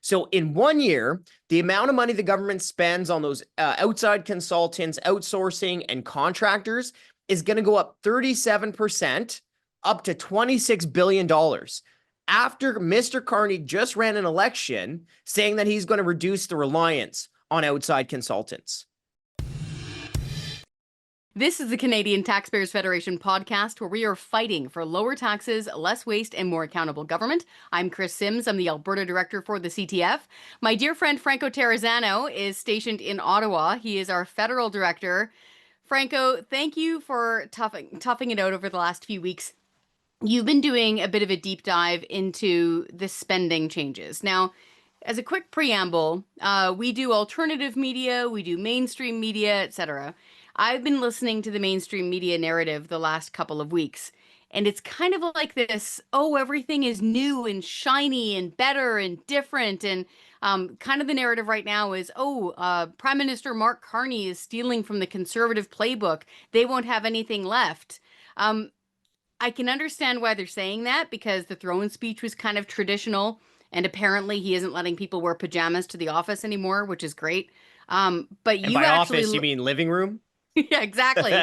So in 1 year, the amount of money the government spends on those outside consultants, outsourcing, and contractors is going to go up 37%, up to $26 billion. After Mr. Carney just ran an election saying that he's going to reduce the reliance on outside consultants. This is the Canadian Taxpayers Federation podcast, where we are fighting for lower taxes, less waste, and more accountable government. I'm Chris Sims. I'm the Alberta Director for the CTF. My dear friend Franco Terrazzano is stationed in Ottawa. He is our Federal Director. Franco, thank you for toughing it out over the last few weeks. You've been doing a bit of a deep dive into the spending changes. Now, as a quick preamble, we do alternative media, we do mainstream media, etc. I've been listening to the mainstream media narrative the last couple of weeks, and it's kind of like this, oh, everything is new and shiny and better and different. And kind of the narrative right now is, Prime Minister Mark Carney is stealing from the Conservative playbook. They won't have anything left. I can understand why they're saying that, because the throne speech was kind of traditional, and apparently he isn't letting people wear pajamas to the office anymore, which is great. But and by office, you mean living room? Yeah, exactly.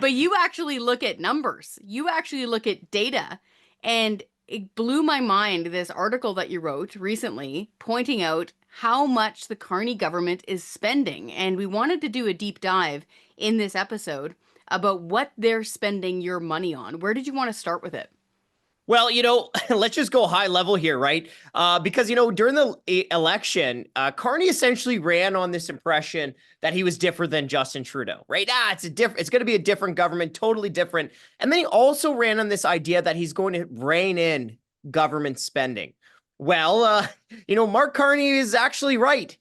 But you actually look at numbers. You actually look at data. And it blew my mind, this article that you wrote recently pointing out how much the Carney government is spending. And we wanted to do a deep dive in this episode about what they're spending your money on. Where did you want to start with it? Well, let's just go high level here, right? Because, during the election, Carney essentially ran on this impression that he was different than Justin Trudeau, right? It's going to be a different government, totally different. And then he also ran on this idea that he's going to rein in government spending. Well, Mark Carney is actually right.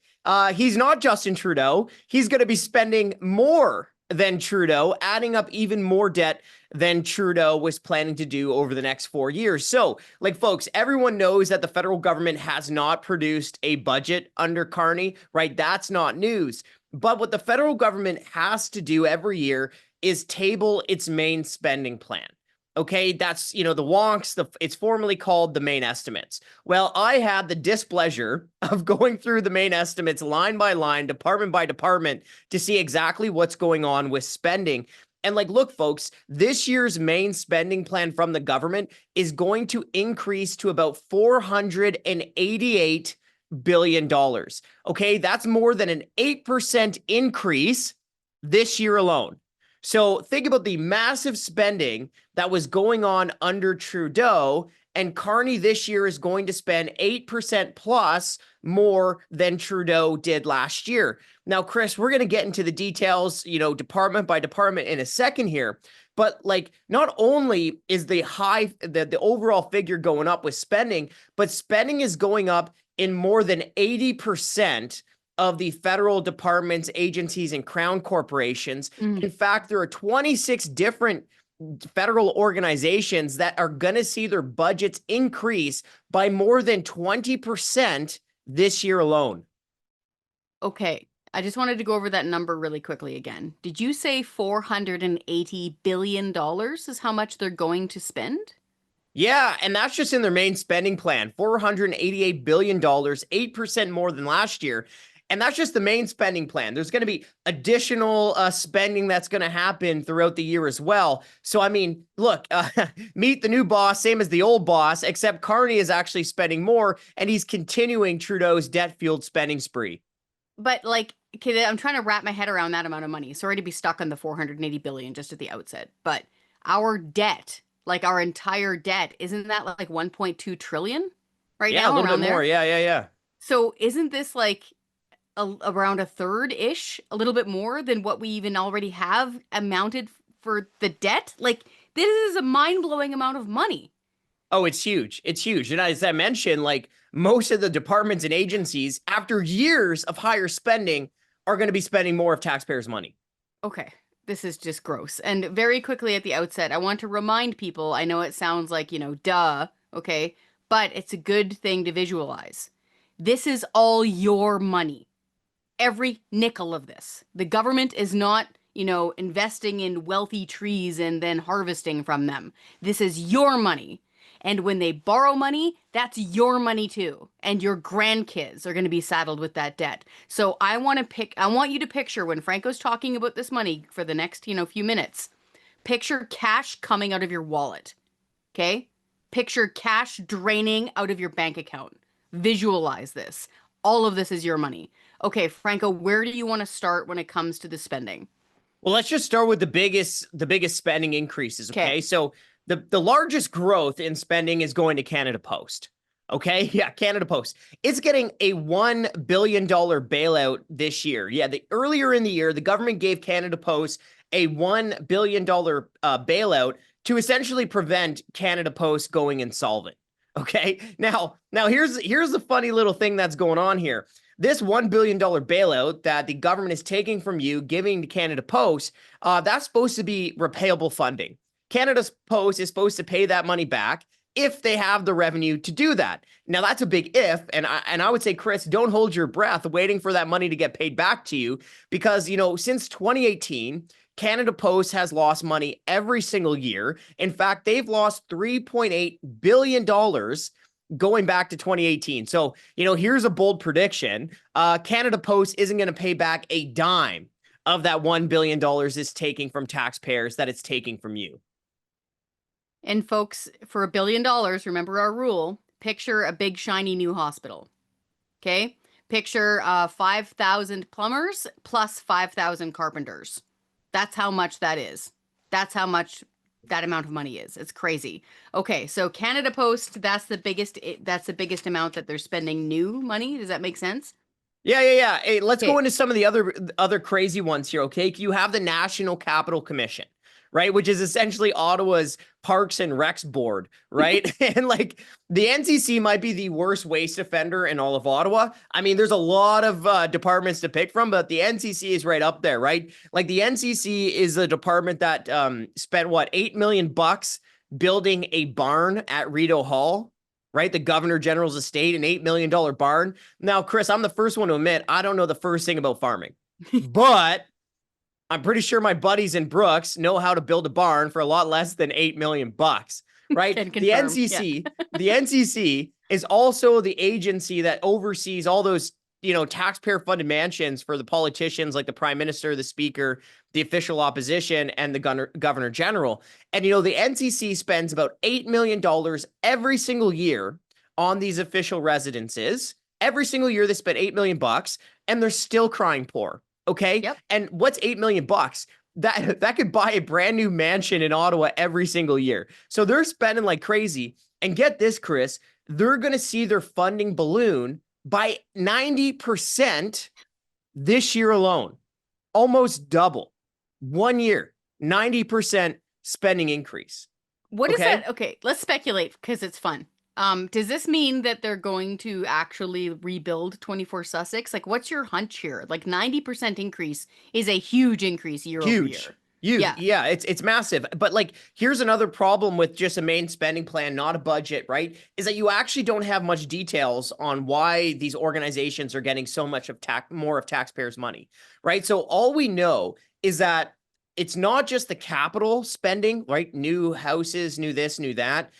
He's not Justin Trudeau. He's going to be spending more than Trudeau, adding up even more debt than Trudeau was planning to do over the next 4 years. So, folks, everyone knows that the federal government has not produced a budget under Carney, right? That's not news. But what the federal government has to do every year is table its main spending plan. Okay, that's, the wonks, it's formally called the main estimates. Well, I had the displeasure of going through the main estimates line by line, department by department, to see exactly what's going on with spending. And look, folks, this year's main spending plan from the government is going to increase to about $488 billion. Okay, that's more than an 8% increase this year alone. So think about the massive spending that was going on under Trudeau, and Carney this year is going to spend 8% plus more than Trudeau did last year. Now, Chris, we're going to get into the details, department by department in a second here. But not only is the overall figure going up with spending, but spending is going up in more than 80% of the federal departments, agencies, and crown corporations. In fact, there are 26 different federal organizations that are going to see their budgets increase by more than 20% this year alone. Okay, I just wanted to go over that number really quickly again. Did you say $480 billion is how much they're going to spend? Yeah, and that's just in their main spending plan, $488 billion, 8% more than last year. And that's just the main spending plan. There's going to be additional spending that's going to happen throughout the year as well. So, I mean, look, meet the new boss, same as the old boss, except Carney is actually spending more, and he's continuing Trudeau's debt-fueled spending spree. But okay, I'm trying to wrap my head around that amount of money. Sorry to be stuck on the $480 billion just at the outset. But our debt, our entire debt, isn't that like $1.2 trillion right now? Yeah, a little bit more. Yeah. So isn't this around a third-ish, a little bit more than what we even already have amounted for the debt? This is a mind-blowing amount of money. Oh, it's huge. It's huge. And as I mentioned, most of the departments and agencies, after years of higher spending, are going to be spending more of taxpayers' money. Okay. This is just gross. And very quickly at the outset, I want to remind people, I know it sounds like, duh, okay, but it's a good thing to visualize. This is all your money. Every nickel of this. The government is not, investing in wealthy trees and then harvesting from them. This is your money. And when they borrow money, that's your money too. And your grandkids are going to be saddled with that debt. So I want you to picture when Franco's talking about this money for the next, few minutes, picture cash coming out of your wallet. Okay? Picture cash draining out of your bank account. Visualize this. All of this is your money. Okay, Franco, where do you want to start when it comes to the spending? Well, let's just start with the biggest spending increases. Okay. So the largest growth in spending is going to Canada Post. Okay. Yeah. Canada Post. It's getting a $1 billion bailout this year. Yeah. Earlier in the year, the government gave Canada Post a $1 billion bailout to essentially prevent Canada Post going insolvent. Okay. Now here's the funny little thing that's going on here. This $1 billion bailout that the government is taking from you, giving to Canada Post, that's supposed to be repayable funding. Canada Post is supposed to pay that money back if they have the revenue to do that. Now, that's a big if, and I would say, Chris, don't hold your breath waiting for that money to get paid back to you because, since 2018, Canada Post has lost money every single year. In fact, they've lost $3.8 billion going back to 2018. So, here's a bold prediction. Canada Post isn't going to pay back a dime of that $1 billion it's taking from taxpayers that it's taking from you. And folks, for $1 billion, remember our rule, picture a big shiny new hospital. Okay? Picture 5,000 plumbers plus 5,000 carpenters. That's how much that is. That's how much that amount of money is. It's crazy. Okay, so Canada Post, that's the biggest amount that they're spending new money. Does that make sense? Yeah. Hey, let's go into some of the other crazy ones here, okay? You have the National Capital Commission, right? Which is essentially Ottawa's Parks and Recs board, right? And the NCC might be the worst waste offender in all of Ottawa. I mean, there's a lot of departments to pick from, but the NCC is right up there, right? The NCC is a department that spent $8 million building a barn at Rideau Hall, right? The Governor General's estate, an $8 million barn. Now, Chris, I'm the first one to admit I don't know the first thing about farming, but I'm pretty sure my buddies in Brooks know how to build a barn for a lot less than $8 million, right? The NCC, the NCC is also the agency that oversees all those, taxpayer funded mansions for the politicians like the Prime Minister, the Speaker, the official opposition, and the Governor General. And, the NCC spends about $8 million every single year on these official residences. Every single year they spend $8 million and they're still crying poor. Okay. Yep. And what's $8 million? That could buy a brand new mansion in Ottawa every single year. So they're spending like crazy. And get this, Chris, they're going to see their funding balloon by 90% this year alone. Almost double. 1 year, 90% spending increase. What is that? Okay, let's speculate because it's fun. Does this mean that they're going to actually rebuild 24 Sussex? What's your hunch here? 90% increase is a huge increase year over year. Huge. Yeah, it's massive. But here's another problem with just a main spending plan, not a budget, right? Is that you actually don't have much details on why these organizations are getting so much of more of taxpayers' money, right? So all we know is that it's not just the capital spending, right? New houses, new this, new that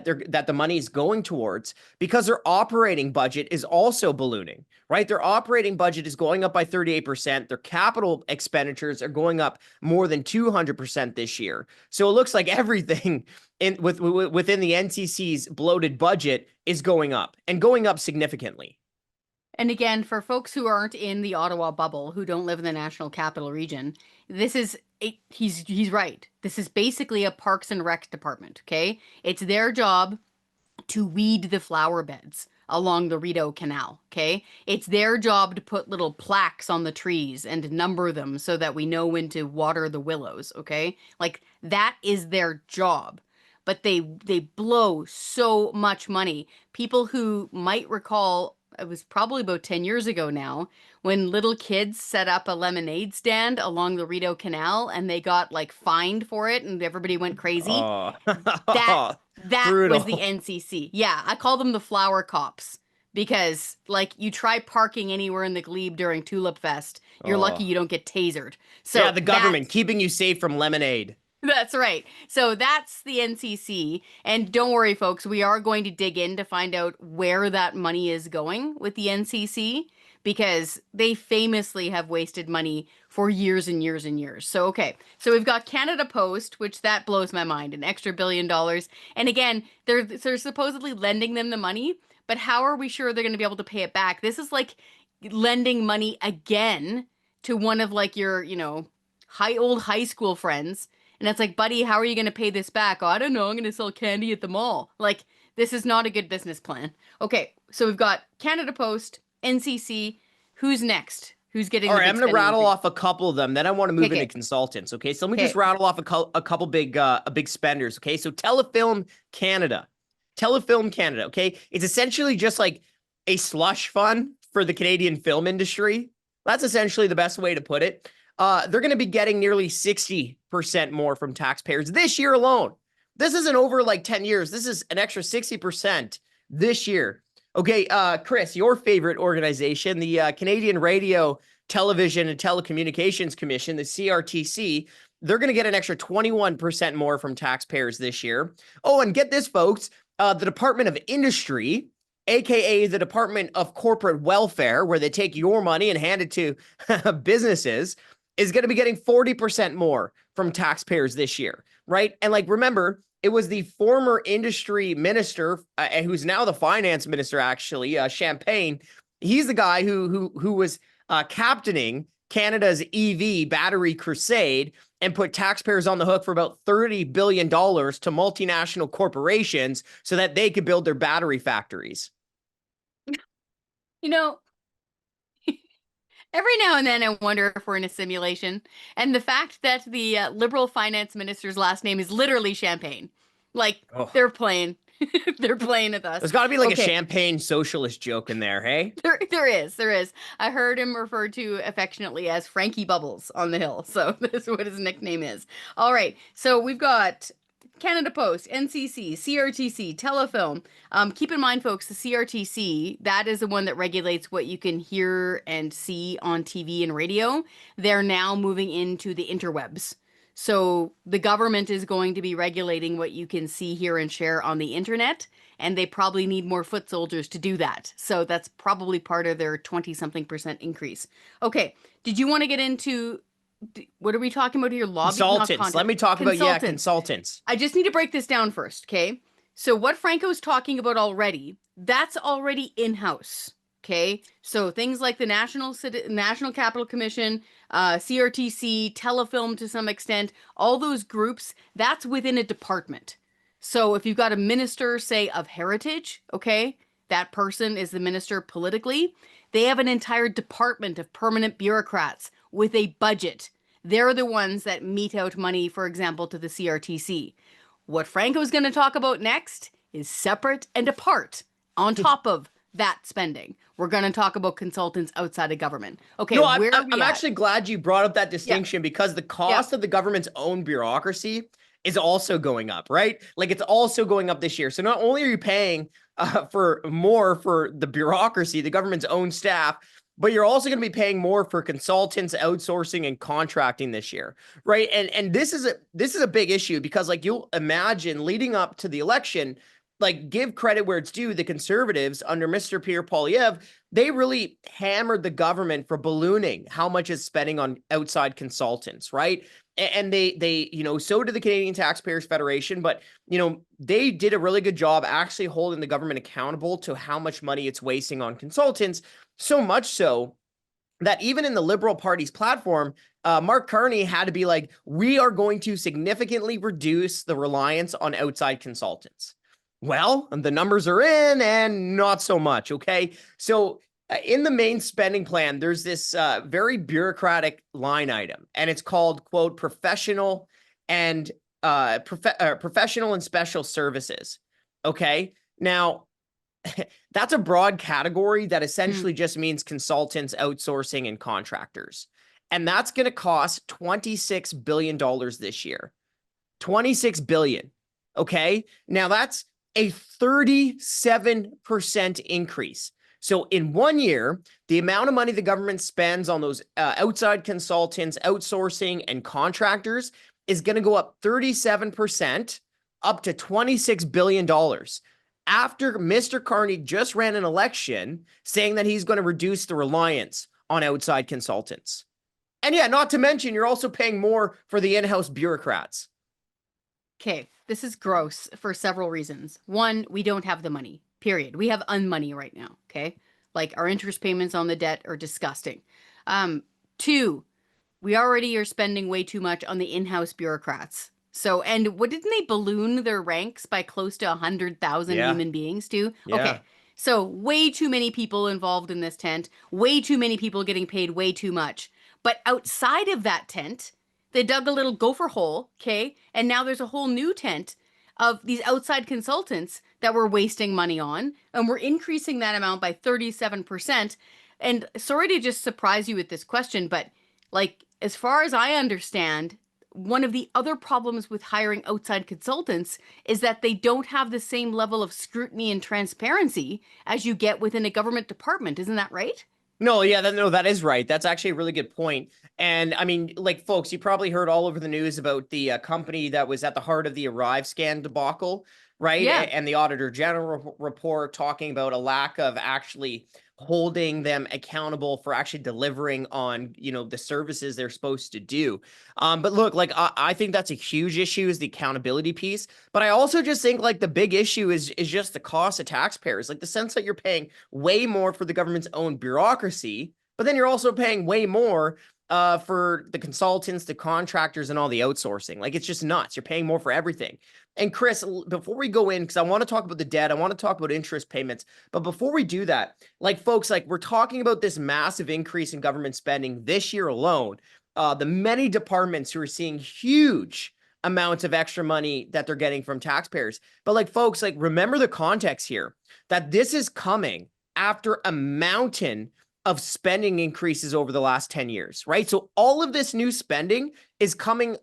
the money is going towards, because their operating budget is also ballooning, right? Their operating budget is going up by 38%. Their capital expenditures are going up more than 200% this year. So it looks like everything within the NCC's bloated budget is going up and going up significantly. And again, for folks who aren't in the Ottawa bubble, who don't live in the National Capital Region, he's right. This is basically a Parks and Rec department, okay? It's their job to weed the flower beds along the Rideau Canal, okay? It's their job to put little plaques on the trees and number them so that we know when to water the willows, okay? That is their job. But they blow so much money. People who might recall, it was probably about 10 years ago now, when little kids set up a lemonade stand along the Rideau Canal and they got fined for it and everybody went crazy. Oh. That was the NCC. Yeah, I call them the flower cops because you try parking anywhere in the glebe during Tulip Fest, you're lucky you don't get tasered. So yeah, the government keeping you safe from lemonade. That's right. So that's the NCC. And don't worry, folks, we are going to dig in to find out where that money is going with the NCC because they famously have wasted money for years and years and years. So, okay. So we've got Canada Post, which that blows my mind, an extra $1 billion. And again, they're supposedly lending them the money, but how are we sure they're going to be able to pay it back? This is like lending money again to one of like your, old high school friends. And it's like, buddy, how are you going to pay this back? Oh, I don't know. I'm going to sell candy at the mall. Like, this is not a good business plan. Okay, so we've got Canada Post, NCC. Who's next? Who's getting All the right, big I'm going to spending rattle increase? off a couple of them. Then I want to move Okay. into consultants. Okay, so let me Okay. just rattle off a couple big spenders. Okay, so Telefilm Canada. Telefilm Canada. Okay, it's essentially just like a slush fund for the Canadian film industry. That's essentially the best way to put it. They're going to be getting nearly 60% more from taxpayers this year alone. This isn't over like 10 years. This is an extra 60% this year. Okay, Chris, your favorite organization, the Canadian Radio, Television, and Telecommunications Commission, the CRTC, they're going to get an extra 21% more from taxpayers this year. Oh, and get this, folks, the Department of Industry, aka the Department of Corporate Welfare, where they take your money and hand it to businesses, is going to be getting 40% more from taxpayers this year, right? And like, remember, it was the former industry minister, who's now the finance minister, actually, Champagne. He's the guy who was captaining Canada's EV battery crusade and put taxpayers on the hook for about $30 billion to multinational corporations so that they could build their battery factories. You know, every now and then I wonder if we're in a simulation. And the fact that the Liberal finance minister's last name is literally Champagne. Like, they're playing. They're playing with us. There's got to be like a champagne socialist joke in there, hey? There is. I heard him referred to affectionately as Frankie Bubbles on the Hill. So that's what his nickname is. All right. So we've got Canada Post, NCC, CRTC, Telefilm. Keep in mind, folks, the CRTC, that is the one that regulates what you can hear and see on TV and radio. They're now moving into the interwebs. So the government is going to be regulating what you can see, hear, and share on the internet, and they probably need more foot soldiers to do that. So that's probably part of their 20-something% increase. Okay, did you want to get into, what are we talking about here? Lobby? Consultants. Let me talk about, consultants. I just need to break this down first, okay? So what Franco's talking about already, that's already in-house. Okay, so things like the National Capital Commission, CRTC, Telefilm to some extent, all those groups, that's within a department. So if you've got a minister, say, of heritage, okay, that person is the minister politically, they have an entire department of permanent bureaucrats with a budget. They're the ones that mete out money, for example, to the CRTC. What Franco's going to talk about next is separate and apart, on top of that spending. We're going to talk about consultants outside of government. Okay, no, I'm actually glad you brought up that distinction because the cost of the government's own bureaucracy is also going up, right? Like it's also going up this year. So not only are you paying for more for the bureaucracy, the government's own staff, but you're also going to be paying more for consultants, outsourcing, and contracting this year, right? And this is a big issue because like you'll imagine leading up to the election, like give credit where it's due, the Conservatives under Mr. Pierre Poilievre, they really hammered the government for ballooning how much it's spending on outside consultants, right? And they so did the Canadian Taxpayers Federation, but they did a really good job actually holding the government accountable to how much money it's wasting on consultants, so much so that even in the Liberal Party's platform, Mark Carney had to be like, we are going to significantly reduce the reliance on outside consultants. Well, the numbers are in and not so much, okay? So in the main spending plan, there's this very bureaucratic line item, and it's called, quote, professional and special services, okay? Now, that's a broad category that essentially just means consultants, outsourcing, and contractors. And that's going to cost $26 billion this year. $26 billion, okay? Now, that's a 37% increase. So in 1 year, the amount of money the government spends on those outside consultants, outsourcing, and contractors is going to go up 37%, up to $26 billion. After Mr. Carney just ran an election saying that he's going to reduce the reliance on outside consultants. And yeah, not to mention, you're also paying more for the in-house bureaucrats. Okay, this is gross for several reasons. One, we don't have the money, period. We have unmoney right now, okay? Like our interest payments on the debt are disgusting. Two, we already are spending way too much on the in-house bureaucrats. So, and what didn't they balloon their ranks by close to 100,000 human beings too? Yeah. Okay, so way too many people involved in this tent, way too many people getting paid way too much. But outside of that tent, they dug a little gopher hole, okay? And now there's a whole new tent of these outside consultants that we're wasting money on, and we're increasing that amount by 37%. And sorry to just surprise you with this question, but like, as far as I understand, one of the other problems with hiring outside consultants is that they don't have the same level of scrutiny and transparency as you get within a government department. Isn't that right? No, yeah, that is right. That's actually a really good point. And I mean, like, folks, you probably heard all over the news about the company that was at the heart of the Arrive scan debacle, right? Yeah. And the Auditor General report talking about a lack of actually holding them accountable for actually delivering on, the services they're supposed to do. But look, like, I think that's a huge issue, is the accountability piece. But I also just think, like, the big issue is just the cost of taxpayers, like the sense that you're paying way more for the government's own bureaucracy, but then you're also paying way more for the consultants, the contractors, and all the outsourcing. Like, it's just nuts. You're paying more for everything. And Chris, before we go in, because I want to talk about the debt, I want to talk about interest payments. But before we do that, like, folks, like, we're talking about this massive increase in government spending this year alone. The many departments who are seeing huge amounts of extra money that they're getting from taxpayers. But like, folks, like, remember the context here, that this is coming after a mountain of spending increases over the last 10 years, right? So all of this new spending is coming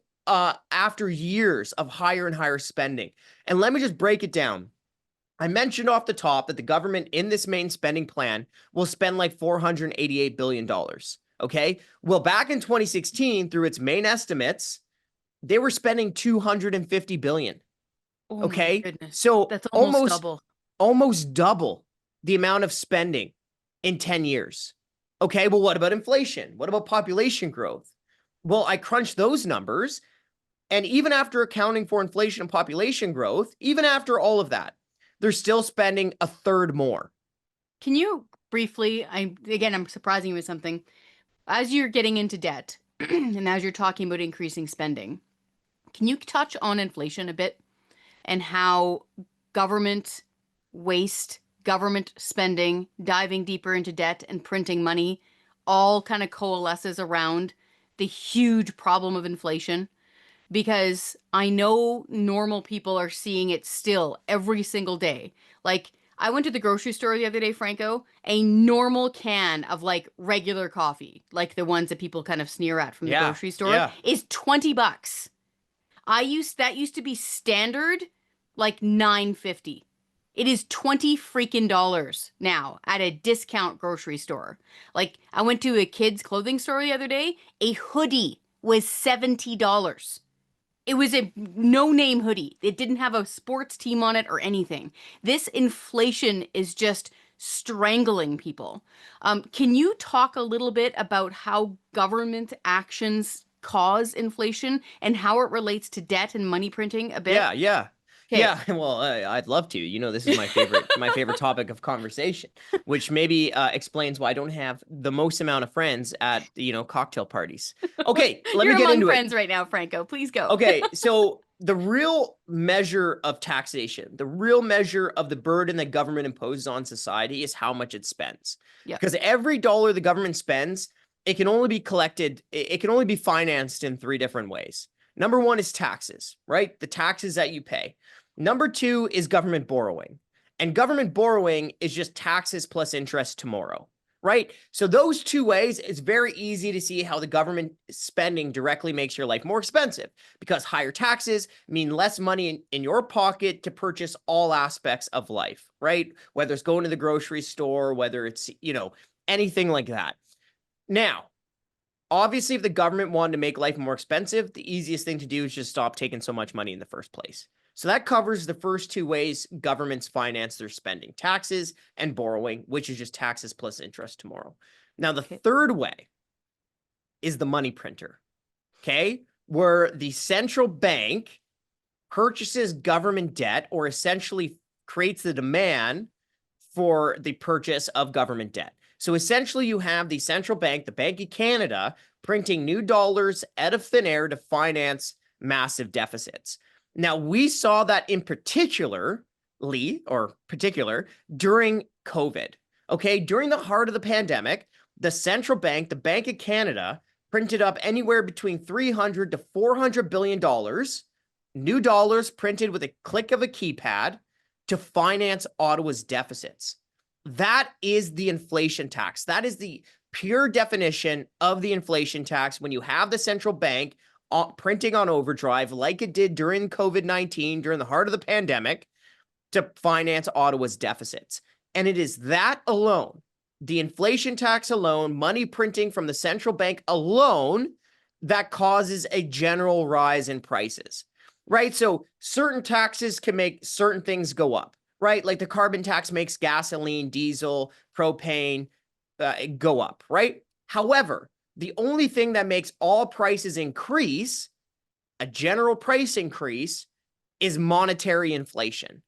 after years of higher and higher spending. And let me just break it down. I mentioned off the top that the government in this main spending plan will spend like $488 billion. Okay. Well, back in 2016, through its main estimates, they were spending $250 billion. Oh Okay. my goodness. So That's almost double the amount of spending in 10 years. Okay. Well, what about inflation? What about population growth? Well, I crunched those numbers. And even after accounting for inflation and population growth, even after all of that, they're still spending a third more. Can you briefly, I'm surprising you with something. As you're getting into debt and as you're talking about increasing spending, can you touch on inflation a bit and how government waste, government spending, diving deeper into debt and printing money all kind of coalesces around the huge problem of inflation? Because I know normal people are seeing it still every single day. Like, I went to the grocery store the other day, Franco, a normal can of like regular coffee, like the ones that people kind of sneer at from the grocery store, is $20. That used to be standard, like $9.50. It is 20 freaking dollars now at a discount grocery store. Like, I went to a kid's clothing store the other day, a hoodie was $70. It was a no-name hoodie. It didn't have a sports team on it or anything. This inflation is just strangling people. Can you talk a little bit about how government actions cause inflation and how it relates to debt and money printing a bit? Yeah. Okay. Yeah, well, I'd love to. This is my favorite topic of conversation, which maybe explains why I don't have the most amount of friends at cocktail parties. Okay, let me get into it. You're among friends right now, Franco. Please go. Okay, so the real measure of taxation, the real measure of the burden that government imposes on society is how much it spends. Yep. Because every dollar the government spends, it can only be financed in three different ways. Number one is taxes, right? The taxes that you pay. Number two is government borrowing. And government borrowing is just taxes plus interest tomorrow, right? So those two ways, it's very easy to see how the government spending directly makes your life more expensive, because higher taxes mean less money in your pocket to purchase all aspects of life, right? Whether it's going to the grocery store, whether it's, anything like that. Now, obviously, if the government wanted to make life more expensive, the easiest thing to do is just stop taking so much money in the first place. So that covers the first two ways governments finance their spending: taxes and borrowing, which is just taxes plus interest tomorrow. Now, the third way is the money printer, okay? Where the central bank purchases government debt, or essentially creates the demand for the purchase of government debt. So essentially you have the central bank, the Bank of Canada, printing new dollars out of thin air to finance massive deficits. Now, we saw that in particular during COVID. Okay, during the heart of the pandemic, the central bank, the Bank of Canada, printed up anywhere between $300 to $400 billion, new dollars printed with a click of a keypad to finance Ottawa's deficits. That is the inflation tax. That is the pure definition of the inflation tax, when you have the central bank printing on overdrive like it did during COVID-19, during the heart of the pandemic, to finance Ottawa's deficits. And it is that alone, the inflation tax alone, money printing from the central bank alone, that causes a general rise in prices, right? So certain taxes can make certain things go up, right? Like the carbon tax makes gasoline, diesel, propane go up, right? However, the only thing that makes all prices increase, a general price increase, is monetary inflation,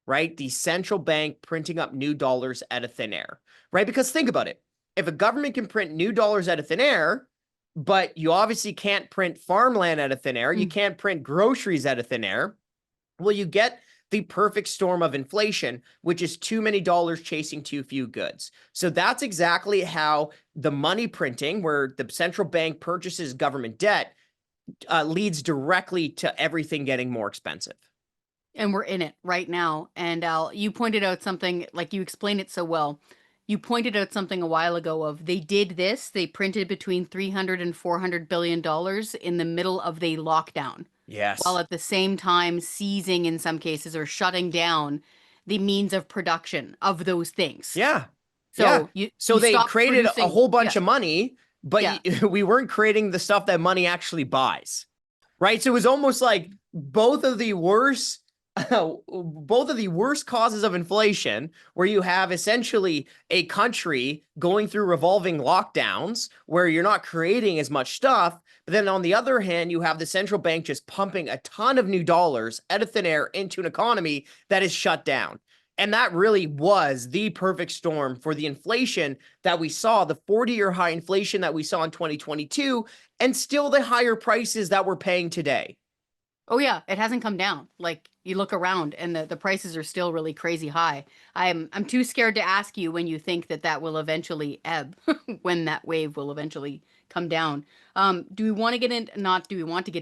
right? The central bank printing up new dollars out of thin air, right? Because think about it. If a government can print new dollars out of thin air, but you obviously can't print farmland out of thin air, you can't print groceries out of thin air, well, you get the perfect storm of inflation, which is too many dollars chasing too few goods. So that's exactly how the money printing, where the central bank purchases government debt, leads directly to everything getting more expensive. And we're in it right now. And Al, you pointed out something, like you explained it so well. You pointed out something a while ago of they did this. They printed between $300 and $400 billion in the middle of the lockdown. Yes. While at the same time seizing, in some cases, or shutting down the means of production of those things. Yeah. So they created a whole bunch of yeah. money, but we weren't creating the stuff that money actually buys, right? So it was almost like both of the worst causes of inflation, where you have essentially a country going through revolving lockdowns where you're not creating as much stuff. But then on the other hand, you have the central bank just pumping a ton of new dollars out of thin air into an economy that is shut down. And that really was the perfect storm for the inflation that we saw, the 40-year high inflation that we saw in 2022, and still the higher prices that we're paying today. Oh yeah, it hasn't come down. Like, you look around and the prices are still really crazy high. I'm too scared to ask you when you think that will eventually ebb, when that wave will eventually come down. Do we want to get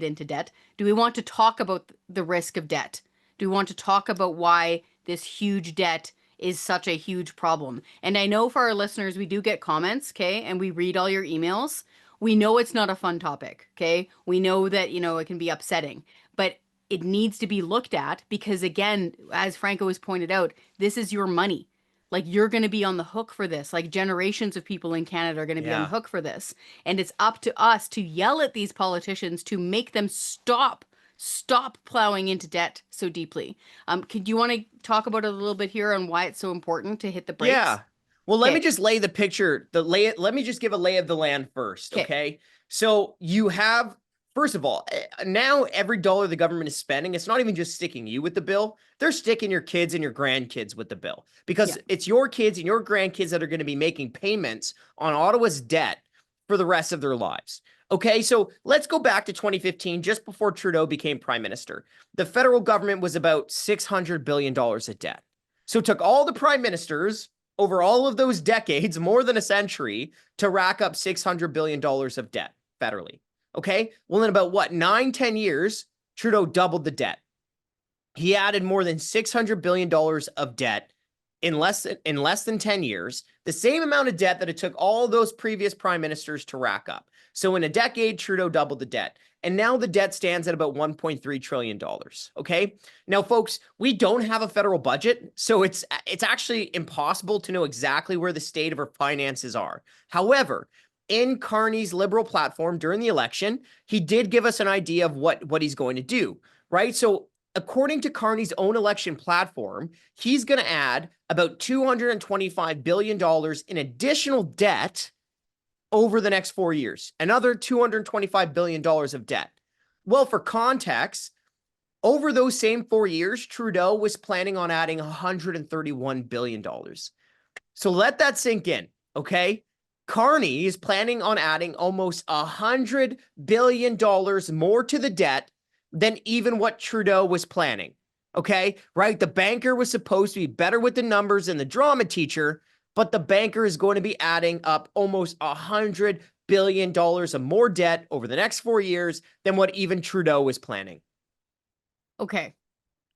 into debt? Do we want to talk about the risk of debt? Do we want to talk about why this huge debt is such a huge problem? And I know for our listeners, we do get comments, okay? And we read all your emails. We know it's not a fun topic, okay? We know that, it can be upsetting, but it needs to be looked at because, again, as Franco has pointed out, this is your money. Like, you're going to be on the hook for this. Like, generations of people in Canada are going to be on the hook for this. And it's up to us to yell at these politicians to make them stop plowing into debt so deeply. Could you want to talk about it a little bit here on why it's so important to hit the brakes? Yeah. Well, let me just lay the picture, let me just give a lay of the land first, okay? So you have, first of all, now every dollar the government is spending, it's not even just sticking you with the bill. They're sticking your kids and your grandkids with the bill, because it's your kids and your grandkids that are going to be making payments on Ottawa's debt for the rest of their lives. Okay, so let's go back to 2015, just before Trudeau became prime minister. The federal government was about $600 billion of debt. So it took all the prime ministers over all of those decades, more than a century, to rack up $600 billion of debt federally. Okay, well, in about 9-10 years, Trudeau doubled the debt. He added more than $600 billion of debt in less than 10 years, the same amount of debt that it took all those previous prime ministers to rack up. So in a decade, Trudeau doubled the debt. And now the debt stands at about $1.3 trillion. Okay. Now, folks, we don't have a federal budget, so it's actually impossible to know exactly where the state of our finances are. However, in Carney's Liberal platform during the election, he did give us an idea of what he's going to do, right? So according to Carney's own election platform, he's going to add about $225 billion in additional debt over the next 4 years, another $225 billion of debt. Well, for context, over those same 4 years, Trudeau was planning on adding $131 billion. So let that sink in, okay? Carney is planning on adding almost $100 billion more to the debt than even what Trudeau was planning, okay? Right? The banker was supposed to be better with the numbers than the drama teacher, but the banker is going to be adding up almost $100 billion of more debt over the next 4 years than what even Trudeau was planning. Okay.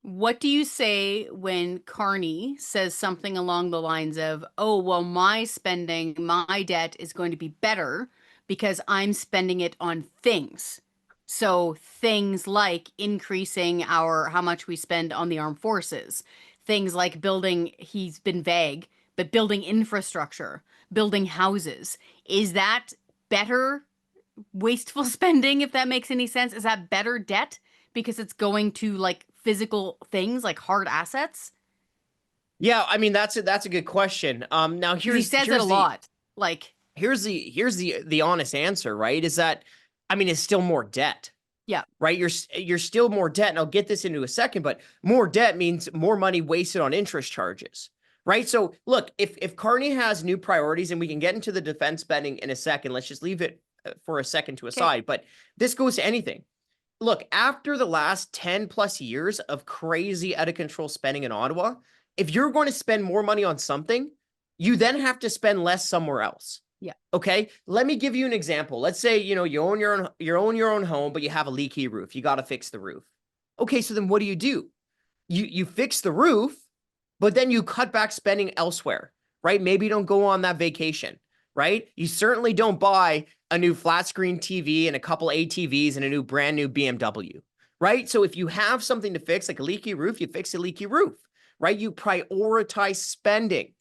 What do you say when Carney says something along the lines of, oh, well, my spending, my debt is going to be better because I'm spending it on things. So things like increasing how much we spend on the armed forces, things like building, he's been vague, but building infrastructure, building houses. Is that better wasteful spending, if that makes any sense? Is that better debt because it's going to like physical things like hard assets? Yeah, I mean that's a good question. Now He says it a lot. Like here's the honest answer, right? Is that I mean it's still more debt. Yeah. Right? You're still more debt, and I'll get this into a second, but more debt means more money wasted on interest charges. Right? So look, if Carney has new priorities, and we can get into the defense spending in a second, let's just leave it for a second to aside, but this goes to anything. Look, after the last 10 plus years of crazy out of control spending in Ottawa, if you're going to spend more money on something, you then have to spend less somewhere else. Yeah. Okay. Let me give you an example. Let's say, you own your own home, but you have a leaky roof. You got to fix the roof. Okay. So then what do? You fix the roof, but then you cut back spending elsewhere, right? Maybe you don't go on that vacation, right? You certainly don't buy a new flat screen TV and a couple ATVs and a brand new BMW, right? So if you have something to fix, like a leaky roof, you fix a leaky roof, right? You prioritize spending.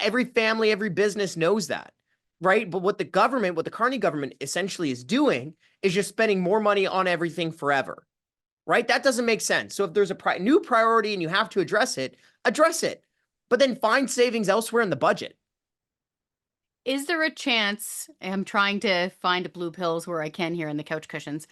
Every family, every business knows that, right? But what the Carney government essentially is doing is just spending more money on everything forever, right? That doesn't make sense. So if there's a new priority and you have to address it, but then find savings elsewhere in the budget. Is there a chance, I'm trying to find blue pills where I can here in the couch cushions.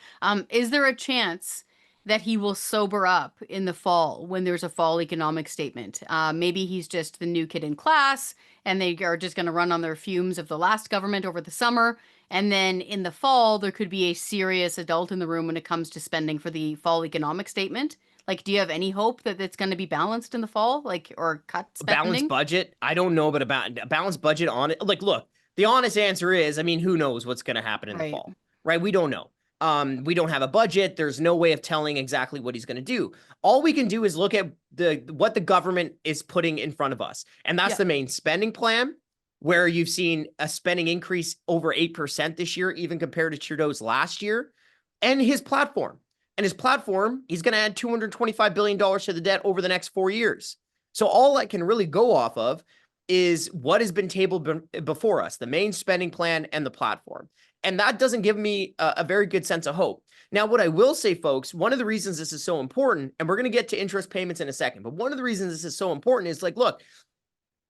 Is there a chance that he will sober up in the fall when there's a fall economic statement? Maybe he's just the new kid in class and they are just going to run on their fumes of the last government over the summer. And then in the fall, there could be a serious adult in the room when it comes to spending for the fall economic statement. Like, do you have any hope that it's going to be balanced in the fall, like, or cut spending? A balanced budget? I don't know, but a balanced budget on it. Like, look, the honest answer is, I mean, who knows what's going to happen in the fall, right? We don't know. We don't have a budget. There's no way of telling exactly what he's going to do. All we can do is look at what the government is putting in front of us. And that's the main spending plan, where you've seen a spending increase over 8% this year, even compared to Trudeau's last year, and his platform. And his platform, he's going to add $225 billion to the debt over the next 4 years. So all I can really go off of is what has been tabled before us, the main spending plan and the platform. And that doesn't give me a very good sense of hope. Now, what I will say, folks, one of the reasons this is so important, and we're going to get to interest payments in a second, but one of the reasons this is so important is like, look,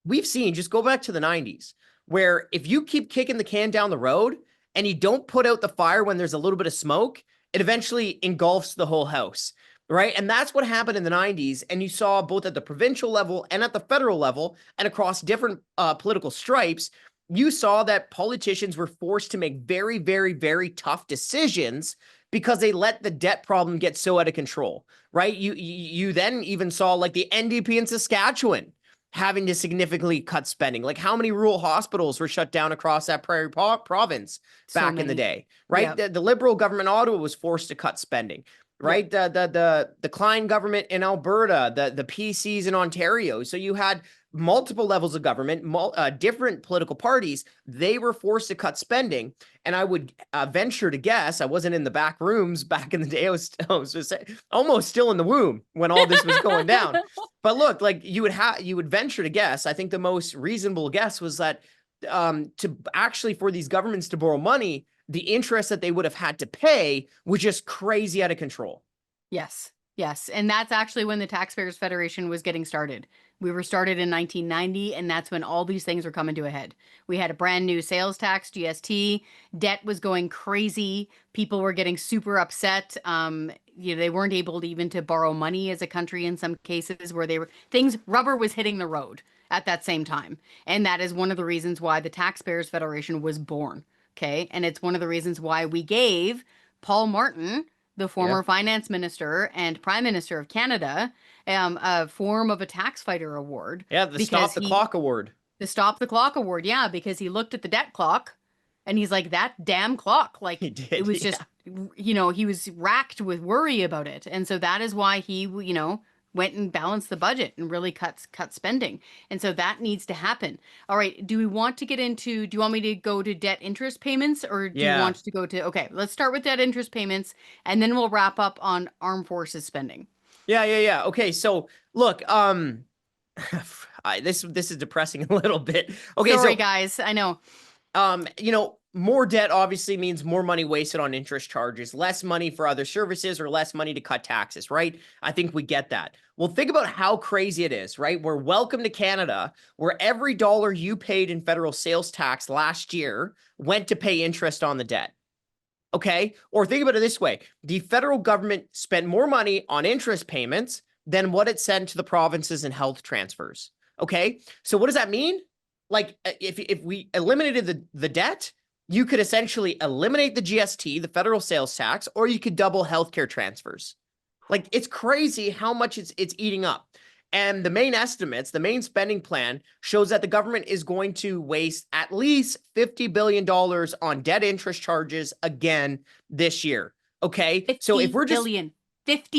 we've seen, just go back to the 90s, where if you keep kicking the can down the road and you don't put out the fire when there's a little bit of smoke, it eventually engulfs the whole house, right? And that's what happened in the 90s. And you saw both at the provincial level and at the federal level and across different political stripes, you saw that politicians were forced to make very, very, very tough decisions because they let the debt problem get so out of control, right? You then even saw like the NDP in Saskatchewan having to significantly cut spending. Like how many rural hospitals were shut down across that prairie province back in the day, right? Yep. The Liberal government in Ottawa was forced to cut spending, right? Yep. The Klein government in Alberta, the PCs in Ontario. So you had multiple levels of government, different political parties. They were forced to cut spending. And I would venture to guess, I wasn't in the back rooms back in the day. I was almost still in the womb when all this was going down. But look, like you would venture to guess, I think the most reasonable guess was that to actually for these governments to borrow money, the interest that they would have had to pay was just crazy out of control. Yes. Yes. And that's actually when the Taxpayers Federation was getting started. We were started in 1990, and that's when all these things were coming to a head. We had a brand new sales tax, GST. Debt was going crazy. People were getting super upset. They weren't able to even to borrow money as a country in some cases where rubber was hitting the road at that same time. And that is one of the reasons why the Taxpayers Federation was born. Okay. And it's one of the reasons why we gave Paul Martin, the former finance minister and prime minister of Canada, a form of a tax fighter award. Yeah, the Stop the Clock award. The Stop the Clock award, yeah, because he looked at the debt clock and he's like, that damn clock. Like, He did, it was just, he was racked with worry about it. And so that is why he, went and balanced the budget and really cut spending. And so that needs to happen. All right. Do you want me to go to debt interest payments, or do you want to go to, okay, let's start with debt interest payments and then we'll wrap up on armed forces spending. Yeah. Okay. So look, this is depressing a little bit. Okay. Sorry, guys. I know. More debt obviously means more money wasted on interest charges, less money for other services, or less money to cut taxes, right? I think we get that. Well, think about how crazy it is, right? We're welcome to Canada, where every dollar you paid in federal sales tax last year went to pay interest on the debt. Okay? Or think about it this way. The federal government spent more money on interest payments than what it sent to the provinces in health transfers. Okay? So what does that mean? Like, if we eliminated the debt, you could essentially eliminate the GST, the federal sales tax, or you could double healthcare transfers. Like, it's crazy how much it's eating up. And the main estimates, the main spending plan shows that the government is going to waste at least $50 billion on debt interest charges again this year. Okay. So if we're just $50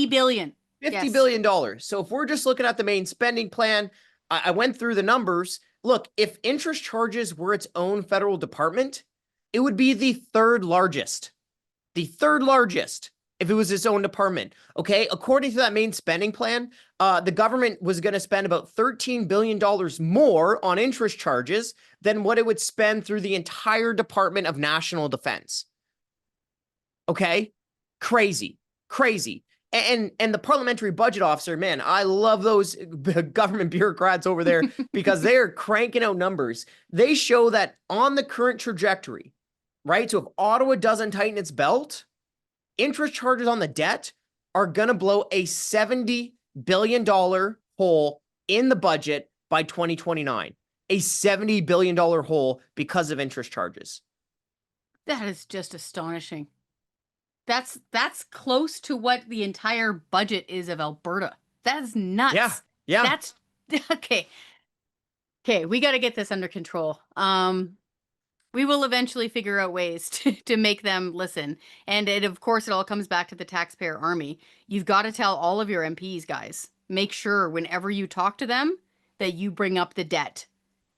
billion. $50 billion. So if we're just looking at the main spending plan, I went through the numbers. Look, if interest charges were its own federal department, it would be the third largest if it was its own department. Okay. According to that main spending plan, the government was going to spend about $13 billion more on interest charges than what it would spend through the entire Department of National Defense. Okay. Crazy. And the parliamentary budget officer, man, I love those government bureaucrats over there because they're cranking out numbers. They show that on the current trajectory, right? So if Ottawa doesn't tighten its belt, interest charges on the debt are going to blow a $70 billion hole in the budget by 2029. A $70 billion hole because of interest charges. That is just astonishing. That's close to what the entire budget is of Alberta. That's nuts. Yeah. That's okay. Okay, we got to get this under control. We will eventually figure out ways to make them listen. And of course, it all comes back to the taxpayer army. You've got to tell all of your MPs, guys, make sure whenever you talk to them that you bring up the debt.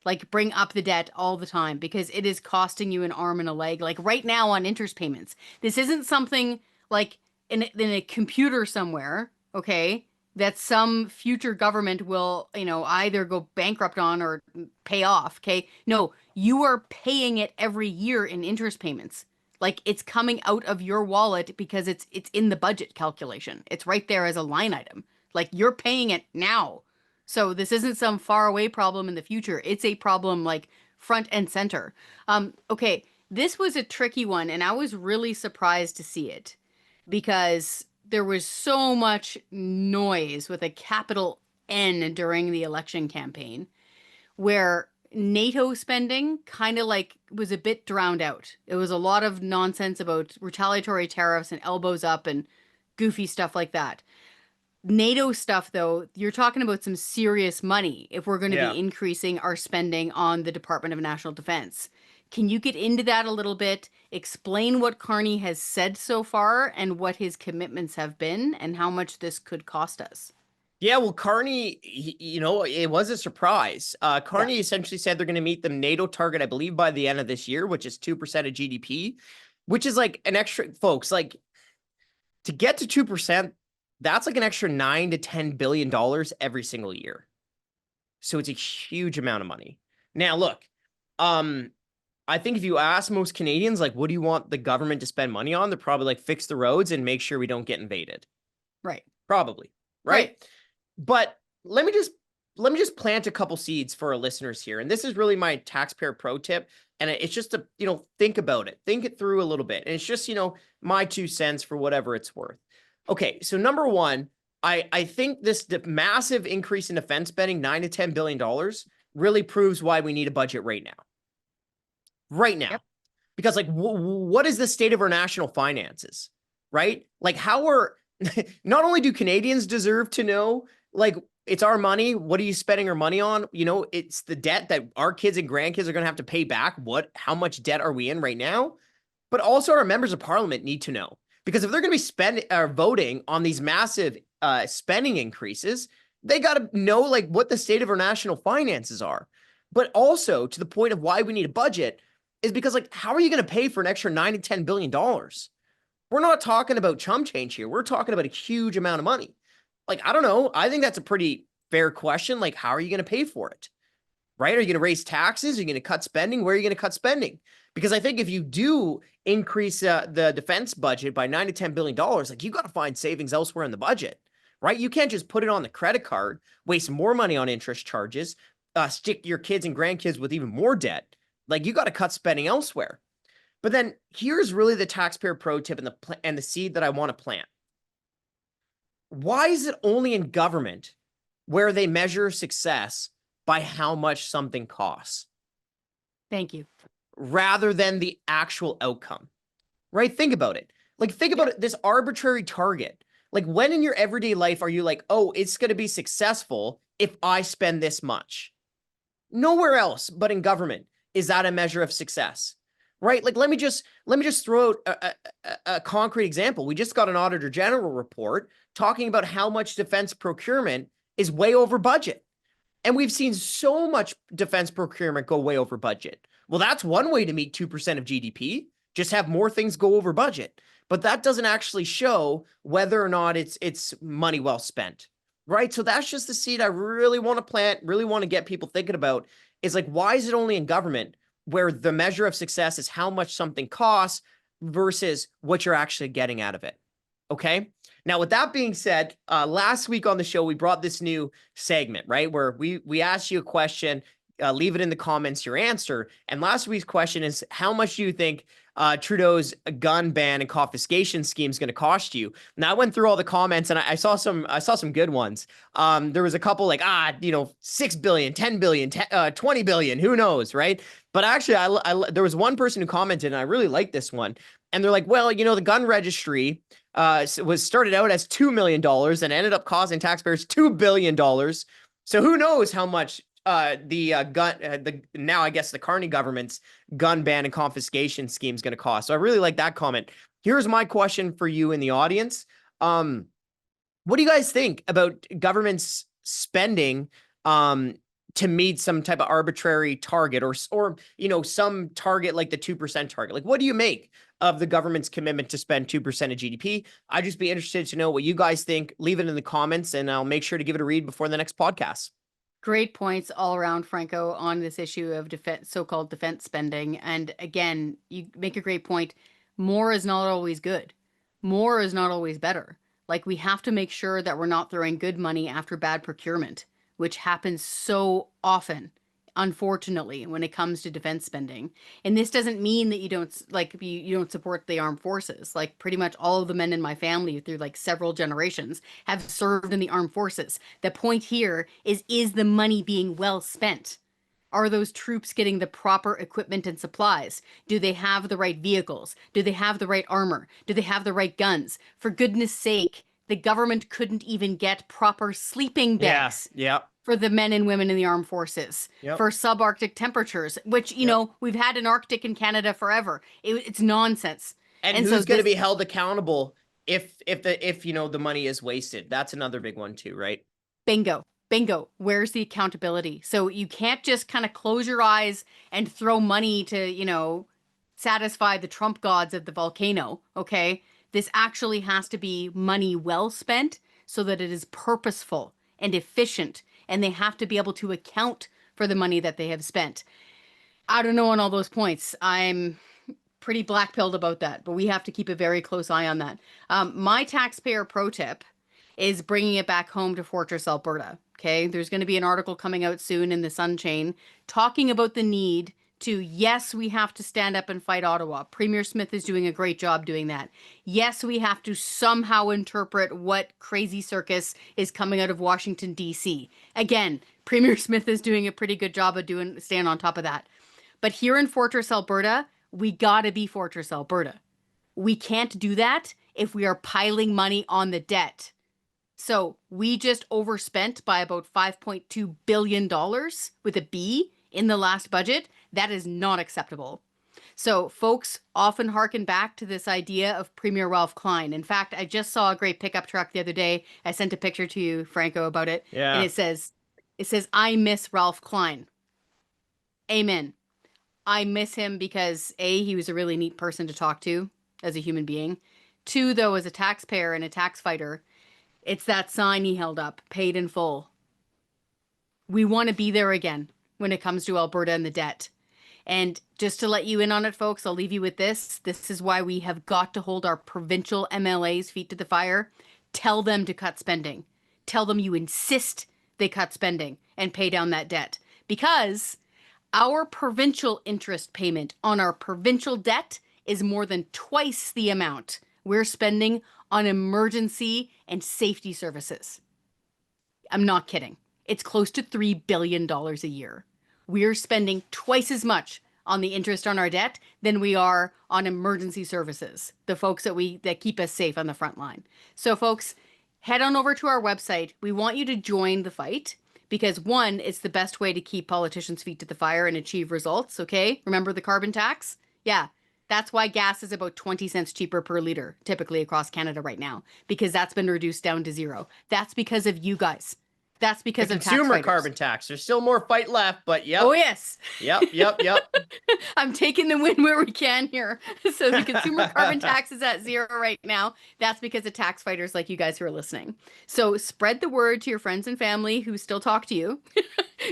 Like, bring up the debt all the time, because it is costing you an arm and a leg. Like right now on interest payments, this isn't something like in a computer somewhere, okay, that some future government will, either go bankrupt on or pay off, okay? No, you are paying it every year in interest payments. Like, it's coming out of your wallet because it's in the budget calculation. It's right there as a line item. Like, you're paying it now. So this isn't some faraway problem in the future. It's a problem like front and center. Okay, this was a tricky one, and I was really surprised to see it because there was so much noise with a capital N during the election campaign where NATO spending kind of like was a bit drowned out. It was a lot of nonsense about retaliatory tariffs and elbows up and goofy stuff like that. NATO stuff, though, you're talking about some serious money if we're going to be increasing our spending on the Department of National Defense. Can you get into that a little bit? Explain what Carney has said so far and what his commitments have been and how much this could cost us. Yeah, well, Carney, it was a surprise. Carney essentially said they're going to meet the NATO target, I believe, by the end of this year, which is 2% of GDP, which is like an extra, folks, like to get to 2%, that's like an extra $9 to $10 billion every single year. So it's a huge amount of money. Now, look, I think if you ask most Canadians, like, what do you want the government to spend money on? They're probably like, fix the roads and make sure we don't get invaded. Right. Probably. Right. But let me just plant a couple seeds for our listeners here. And this is really my taxpayer pro tip. And it's just to, think about it, think it through a little bit. And it's just, my 2 cents for whatever it's worth. Okay. So number one, I think this massive increase in defense spending, $9 to $10 billion, really proves why we need a budget right now. Yep. Because like, what is the state of our national finances, right? Like how are, not only do Canadians deserve to know, like, it's our money. What are you spending our money on? It's the debt that our kids and grandkids are going to have to pay back. How much debt are we in right now? But also our members of parliament need to know, because if they're going to be voting on these massive spending increases, they got to know like what the state of our national finances are. But also to the point of why we need a budget is because like, how are you going to pay for an extra $9 to $10 billion? We're not talking about chump change here. We're talking about a huge amount of money. Like, I don't know. I think that's a pretty fair question. Like, how are you going to pay for it? Right? Are you going to raise taxes? Are you going to cut spending? Where are you going to cut spending? Because I think if you do increase the defense budget by $9 to $10 billion, like you got to find savings elsewhere in the budget, right? You can't just put it on the credit card, waste more money on interest charges, stick your kids and grandkids with even more debt. Like you got to cut spending elsewhere. But then here's really the taxpayer pro tip and the seed that I want to plant. Why is it only in government where they measure success by how much something costs? Thank you. Rather than the actual outcome, right? Think about it. Like, think about it, this arbitrary target. Like, when in your everyday life are you like, oh, it's going to be successful if I spend this much? Nowhere else but in government is that a measure of success, right? Like, let me just throw out a concrete example. We just got an Auditor General report talking about how much defense procurement is way over budget. And we've seen so much defense procurement go way over budget. Well, that's one way to meet 2% of GDP. Just have more things go over budget. But that doesn't actually show whether or not it's money well spent, right? So that's just the seed I really want to plant, really want to get people thinking about is like, why is it only in government where the measure of success is how much something costs versus what you're actually getting out of it? Okay. Now, with that being said, last week on the show, we brought this new segment, right? Where we asked you a question, leave it in the comments, your answer. And last week's question is, how much do you think Trudeau's gun ban and confiscation scheme is going to cost you? Now, I went through all the comments and I saw some good ones. There was a couple like, 6 billion, 10 billion, 20 billion, who knows, right? But actually, there was one person who commented, and I really liked this one. And they're like, well, the gun registry was started out as $2 million and ended up costing taxpayers $2 billion. So who knows how much now I guess the Carney government's gun ban and confiscation scheme is going to cost. So I really like that comment. Here's my question for you in the audience. What do you guys think about government's spending to meet some type of arbitrary target or some target like the 2% target? Like, what do you make of the government's commitment to spend 2% of GDP? I'd just be interested to know what you guys think. Leave it in the comments and I'll make sure to give it a read before the next podcast. Great points all around, Franco, on this issue of so-called defense spending. And again, you make a great point. More is not always good. More is not always better. Like, we have to make sure that we're not throwing good money after bad procurement, which happens so often, unfortunately, when it comes to defense spending. And this doesn't mean that you don't support the armed forces. Like, pretty much all of the men in my family through like several generations have served in the armed forces. The point here is the money being well spent? Are those troops getting the proper equipment and supplies? Do they have the right vehicles? Do they have the right armor? Do they have the right guns? For goodness sake, the government couldn't even get proper sleeping bags. Yeah. For the men and women in the armed forces, for subarctic temperatures, which, we've had an Arctic in Canada forever. It's nonsense. And who's going to be held accountable if the money is wasted? That's another big one too, right? Bingo. Where's the accountability? So you can't just kind of close your eyes and throw money to, satisfy the Trump gods of the volcano. Okay. This actually has to be money well spent so that it is purposeful and efficient. And they have to be able to account for the money that they have spent. I don't know on all those points. I'm pretty black-pilled about that, but we have to keep a very close eye on that. My taxpayer pro tip is bringing it back home to Fortress, Alberta. Okay, there's going to be an article coming out soon in the Sun Chain talking about the need to, yes, we have to stand up and fight Ottawa. Premier Smith is doing a great job doing that. Yes, we have to somehow interpret what crazy circus is coming out of Washington, D.C. Again, Premier Smith is doing a pretty good job of staying on top of that. But here in Fortress, Alberta, we gotta be Fortress, Alberta. We can't do that if we are piling money on the debt. So we just overspent by about $5.2 billion with a B in the last budget. That is not acceptable. So folks often harken back to this idea of Premier Ralph Klein. In fact, I just saw a great pickup truck the other day. I sent a picture to you, Franco, about it. Yeah. And it says, I miss Ralph Klein. Amen. I miss him because A, he was a really neat person to talk to as a human being. Two, though, as a taxpayer and a tax fighter, it's that sign he held up, paid in full. We want to be there again when it comes to Alberta and the debt. And just to let you in on it, folks, I'll leave you with this. This is why we have got to hold our provincial MLAs feet to the fire. Tell them to cut spending. Tell them you insist they cut spending and pay down that debt. Because our provincial interest payment on our provincial debt is more than twice the amount we're spending on emergency and safety services. I'm not kidding. It's close to $3 billion a year. We're spending twice as much on the interest on our debt than we are on emergency services, the folks that keep us safe on the front line. So folks, head on over to our website. We want you to join the fight. Because one, it's the best way to keep politicians' feet to the fire and achieve results, okay? Remember the carbon tax? Yeah, that's why gas is about 20 cents cheaper per liter, typically across Canada right now, because that's been reduced down to zero. That's because of you guys. That's because the of consumer carbon tax. There's still more fight left, but yep. Oh, yes. Yep. I'm taking the win where we can here. So the consumer carbon tax is at zero right now. That's because of tax fighters like you guys who are listening. So spread the word to your friends and family who still talk to you.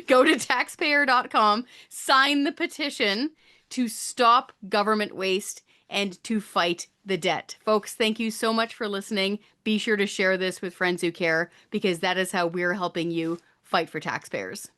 Go to taxpayer.com, sign the petition to stop government waste and to fight the debt. Folks, thank you so much for listening. Be sure to share this with friends who care, because that is how we're helping you fight for taxpayers.